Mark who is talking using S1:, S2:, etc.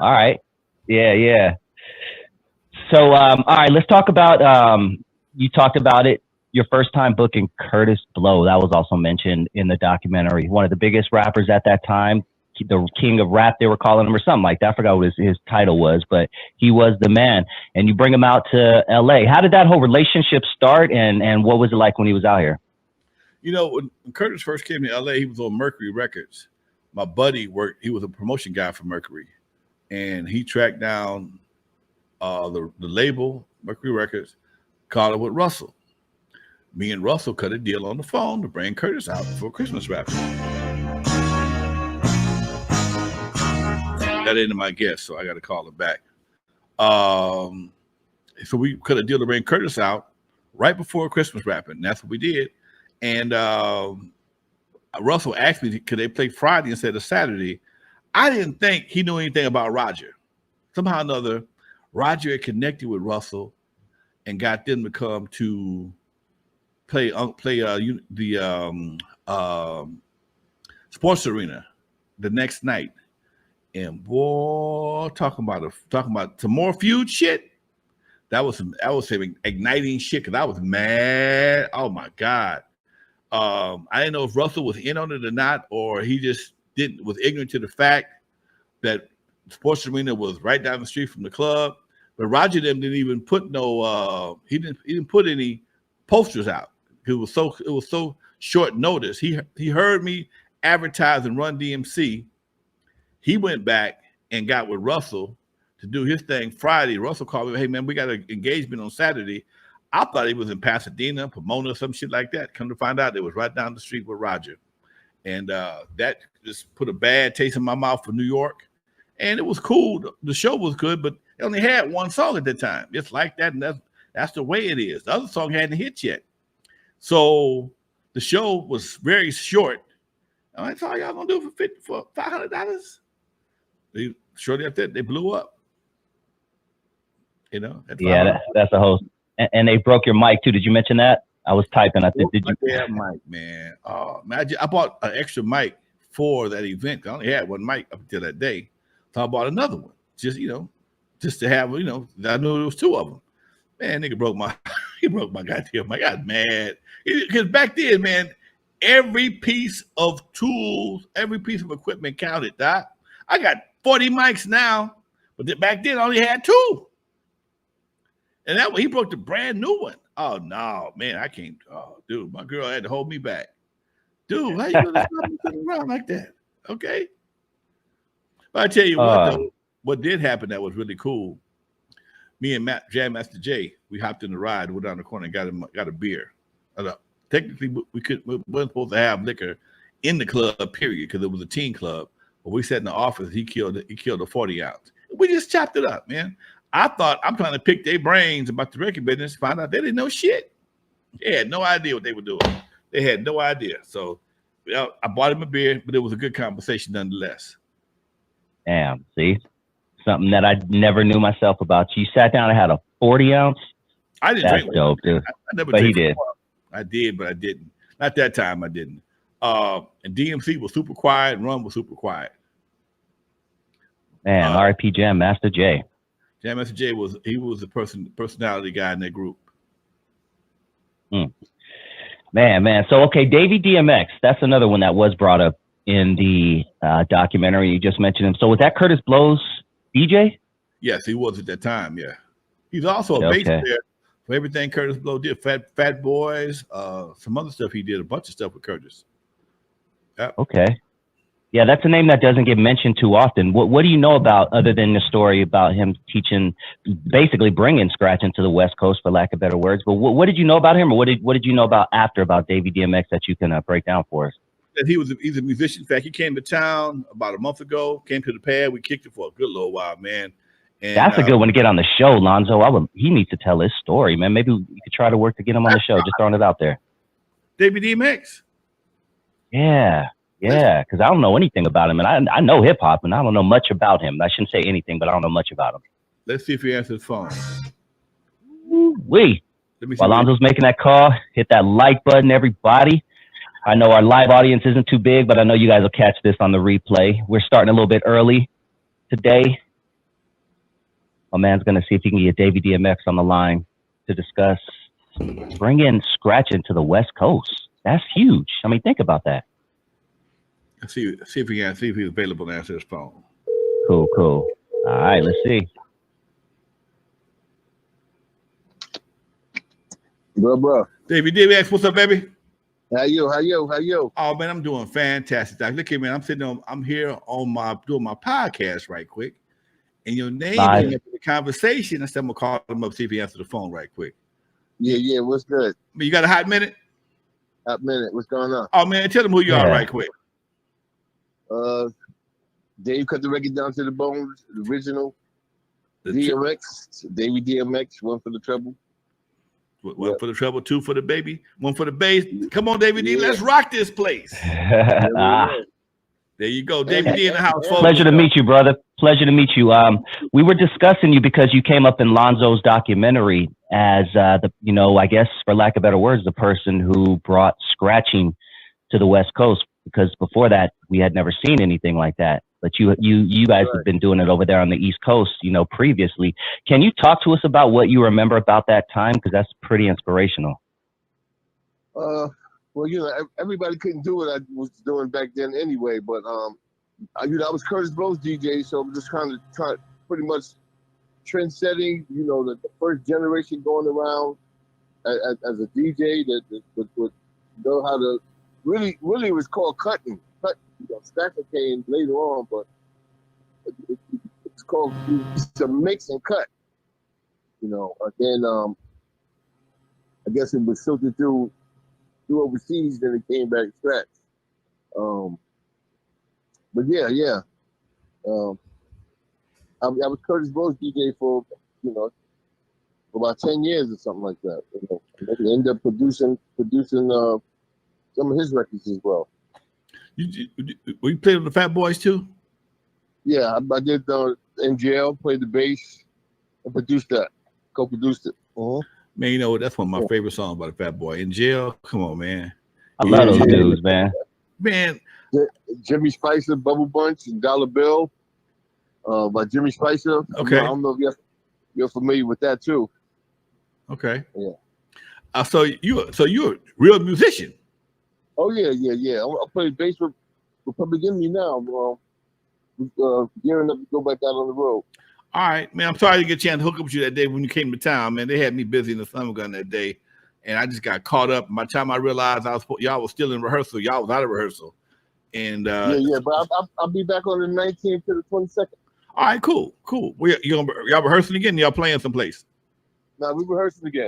S1: All right. Yeah, yeah. So, all right, let's talk about. You talked about it. Your first time booking Curtis Blow. That was also mentioned in the documentary. One of the biggest rappers at that time, the king of rap, they were calling him, or something like that. I forgot what his title was, but he was the man. And you bring him out to L.A. How did that whole relationship start, and what was it like when he was out here?
S2: You know, when Curtis first came to LA, he was on Mercury Records. My buddy worked, he was a promotion guy for Mercury. And he tracked down the label, Mercury Records, called it with Russell. Me and Russell cut a deal on the phone to bring Curtis out for Christmas rap. That ain't my guess, so I got to call him back. So we cut a deal to bring Curtis out right before Christmas rapping. And that's what we did. And Russell asked me, could they play Friday instead of Saturday? I didn't think he knew anything about Roger. Somehow or another, Roger had connected with Russell and got them to come to play the sports arena the next night. And boy, talking about some more feud shit. That was some igniting shit because I was mad. Oh my God. I didn't know if Russell was in on it or not, or he just was ignorant to the fact that sports arena was right down the street from the club. But Roger didn't even put he didn't put any posters out because it was so short notice. He heard me advertise and Run DMC. He went back and got with Russell to do his thing Friday. Russell called me, hey man, we got an engagement on Saturday. I thought he was in Pasadena, Pomona, some shit like that. Come to find out, it was right down the street with Roger. And that just put a bad taste in my mouth for New York. And it was cool. The show was good, but it only had one song at the time. It's like that, and that's the way it is. The other song hadn't hit yet. So the show was very short. I thought, y'all gonna do it for $500? Shortly after that, they blew up. You know?
S1: Yeah, that's a host. And they broke your mic too. Did you mention that? I was typing. I think. Did you?
S2: Yeah, mic, man. Oh, man, I bought an extra mic for that event. I only had one mic up until that day, so I bought another one. Just to have. I knew there was two of them. Man, nigga broke my goddamn mic. I got mad because back then, man, every piece of tools, every piece of equipment counted. Doc. I got 40 mics now, but back then I only had two. And that he broke the brand new one. Oh no, man, I can't. Oh, dude, my girl had to hold me back. Dude, how you gonna stop me sitting around like that? Okay. But I tell you what, though, what did happen that was really cool. Me and Jam Master Jay, we hopped in the ride, went down the corner, and got a beer. Technically, we weren't supposed to have liquor in the club, period, because it was a teen club. But we sat in the office. He killed a 40 ounce. We just chopped it up, man. I thought I'm trying to pick their brains about the record business. Found out they didn't know shit. They had no idea what they were doing. They had no idea. So I bought him a beer, but it was a good conversation nonetheless.
S1: Damn, see? Something that I never knew myself about. You sat down and had a 40 ounce?
S2: I didn't drink.
S1: That's dope, dude.
S2: I never
S1: but
S2: drank.
S1: He did.
S2: I did, but I didn't. Not that time I didn't. And DMC was super quiet, and Run was super quiet.
S1: Man, R.I.P. Jam Master Jay.
S2: Jam Master Jay was the personality guy in that group.
S1: Man. So okay, Davey DMX. That's another one that was brought up in the documentary. You just mentioned him. So was that Curtis Blow's DJ?
S2: Yes, he was at that time. Yeah, he's also a bass player for everything Curtis Blow did. Fat Boys, some other stuff he did. A bunch of stuff with Curtis. Yep.
S1: Okay. Yeah, that's a name that doesn't get mentioned too often. What do you know about, other than the story about him teaching, basically bringing scratch into the West Coast, for lack of better words? But what did you know about him, or what did you know about Davey DMX that you can break down for us?
S2: That he's a musician. In fact, he came to town about a month ago. Came to the pad. We kicked it for a good little while, man. And
S1: that's a good one to get on the show, Lonzo. He needs to tell his story, man. Maybe we could try to work to get him on the show. Just throwing it out there.
S2: Davey DMX.
S1: Yeah, because I don't know anything about him, and I know hip hop, and I don't know much about him. I shouldn't say anything, but I don't know much about him.
S2: Let's see if he answers the phone.
S1: While Lonzo's making that call, hit that like button, everybody. I know our live audience isn't too big, but I know you guys will catch this on the replay. We're starting a little bit early today. My man's gonna see if he can get Davey DMX on the line to discuss bringing scratching to the West Coast. That's huge. I mean, think about that.
S2: See if he's available to answer his phone.
S1: Cool. All right, let's see.
S3: Bro.
S2: Davey DMX, what's up, baby?
S3: How you?
S2: Oh man, I'm doing fantastic. Doc. Look at me, I'm here on doing my podcast right quick. And your name came up in the conversation. I said I'm gonna call him up, see if he answers the phone right quick.
S3: Yeah, what's good?
S2: You got a hot minute?
S3: What's going on?
S2: Oh man, tell them who you are right quick.
S3: Dave cut the record down to the bones, the original. DMX, Davey DMX, one for the trouble.
S2: One for the trouble, two for the baby, one for the bass. Come on, Davey D, let's rock this place. There you go, Davey D in the house.
S1: Pleasure to meet you, brother. Pleasure to meet you. We were discussing you because you came up in Lonzo's documentary as I guess for lack of better words, the person who brought scratching to the West Coast. Because before that, we had never seen anything like that. But you guys have been doing it over there on the East Coast, previously. Can you talk to us about what you remember about that time? Because that's pretty inspirational.
S3: Well, everybody couldn't do what I was doing back then anyway. But I was Kurtis Blow's DJ, so I'm just kind of trying pretty much trend setting. The first generation going around as a DJ that would know how to really it was called cutting. Stacker came later on, but it's called to mix and cut. Then I guess it was filtered through overseas, then it came back scratch. But yeah. I was Kurtis Blow's DJ for about 10 years or something like that. I ended up producing some of his records as well.
S2: You played with the Fat Boys too?
S3: Yeah, I did in jail, played the bass, and co-produced it.
S2: Man, that's one of my favorite songs by the Fat Boy. In Jail, come on, man.
S1: I love those dudes, man.
S2: Man.
S3: Jimmy Spicer, Bubble Bunch, and Dollar Bill by Jimmy Spicer.
S2: Okay.
S3: I don't know if you're familiar with that too.
S2: Okay.
S3: Yeah.
S2: So you're a real musician.
S3: Oh yeah. I play bass with Public Enemy now. Gearing up to go back out on the road.
S2: All right, man. I'm sorry to get a chance to hook up with you that day when you came to town, man. They had me busy in the summer gun that day, and I just got caught up. By the time I realized y'all was still in rehearsal, y'all was out of rehearsal, and
S3: but I'll be back on the 19th to the 22nd.
S2: All right, cool. Y'all rehearsing again? Y'all playing someplace?
S3: No, we rehearsing again.